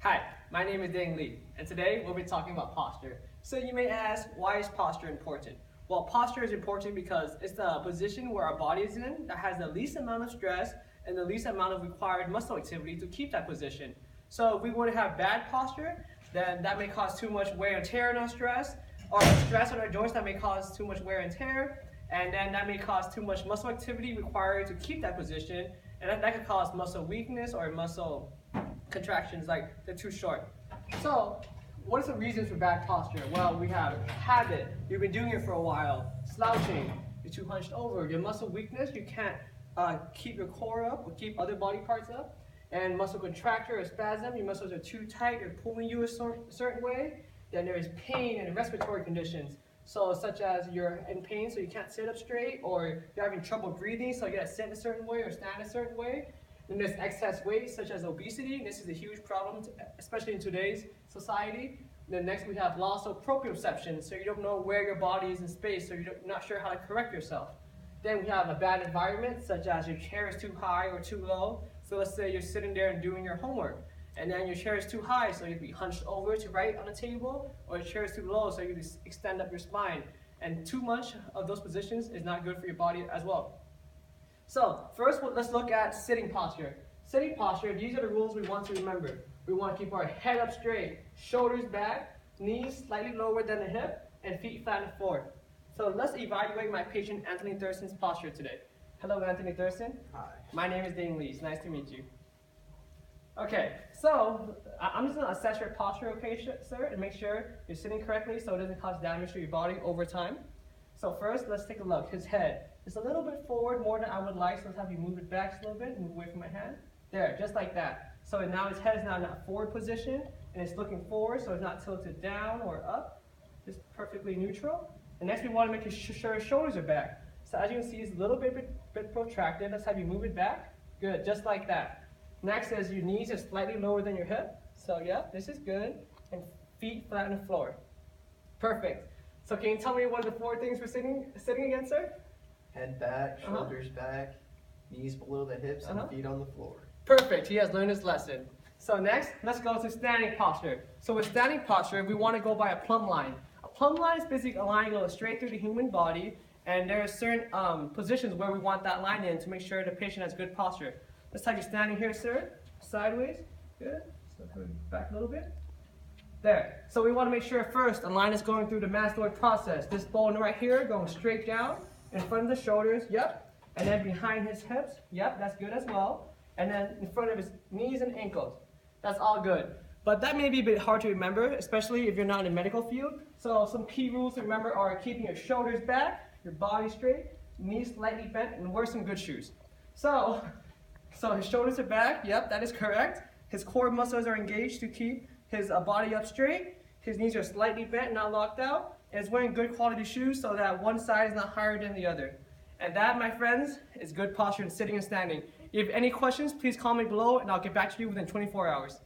Hi, my name is Dang Lee, and today we'll be talking about posture. So you may ask, why is posture important? Well, posture is important because it's the position where our body is in that has the least amount of stress and the least amount of required muscle activity to keep that position. So if we were to have bad posture, then that may cause too much wear and tear on our stress, or stress on our joints that may cause too much wear and tear, and then that may cause too much muscle activity required to keep that position, and that could cause muscle weakness or muscle contractions, like they're too short. So what is the reasons for bad posture? Well, we have habit. You've been doing it for a while. Slouching. You're too hunched over. Your muscle weakness. You can't keep your core up or keep other body parts up. And muscle contracture or spasm. Your muscles are too tight. They're pulling you a certain way. Then there is pain and respiratory conditions. So such as you're in pain so you can't sit up straight, or you're having trouble breathing so you gotta sit in a certain way or stand a certain way. Then there's excess weight, such as obesity. This is a huge problem, especially in today's society. Then next we have loss of proprioception, so you don't know where your body is in space, so you're not sure how to correct yourself. Then we have a bad environment, such as your chair is too high or too low. So let's say you're sitting there and doing your homework, and then your chair is too high, so you'd be hunched over to write on a table, or your chair is too low, so you extend up your spine. And too much of those positions is not good for your body as well. So first, let's look at sitting posture. Sitting posture, these are the rules we want to remember. We want to keep our head up straight, shoulders back, knees slightly lower than the hip, and feet flat on the floor. So let's evaluate my patient Anthony Thurston's posture today. Hello, Anthony Thurston. Hi. My name is Dane Lee. It's nice to meet you. Okay, so I'm just going to assess your posture, okay, sir, and make sure you're sitting correctly so it doesn't cause damage to your body over time. So first, let's take a look. His head is a little bit forward, more than I would like, so let's have you move it back a little bit, move away from my hand. There, just like that. So now his head is now in a forward position, and it's looking forward, so it's not tilted down or up. Just perfectly neutral. And next we want to make sure his shoulders are back. So as you can see, it's a little bit protracted. Let's have you move it back. Good, just like that. Next is your knees are slightly lower than your hip. So yeah, this is good. And feet flat on the floor. Perfect. So can you tell me what are the 4 things we're sitting against, sir? Head back, shoulders back, knees below the hips, and feet on the floor. Perfect. He has learned his lesson. So next, let's go to standing posture. So with standing posture, we want to go by a plumb line. A plumb line is basically a line that goes straight through the human body, and there are certain positions where we want that line in to make sure the patient has good posture. Let's have you standing here, sir, sideways. Good. So back a little bit. There. So we want to make sure first a line is going through the mastoid process. This bone right here going straight down in front of the shoulders. Yep. And then behind his hips. Yep, that's good as well. And then in front of his knees and ankles. That's all good. But that may be a bit hard to remember, especially if you're not in the medical field. So some key rules to remember are keeping your shoulders back, your body straight, knees slightly bent, and wear some good shoes. So his shoulders are back. Yep, that is correct. His core muscles are engaged to keep his body up straight. His knees are slightly bent, not locked out. And is wearing good quality shoes so that one side is not higher than the other. And that, my friends, is good posture in sitting and standing. If you have any questions, please comment below and I'll get back to you within 24 hours.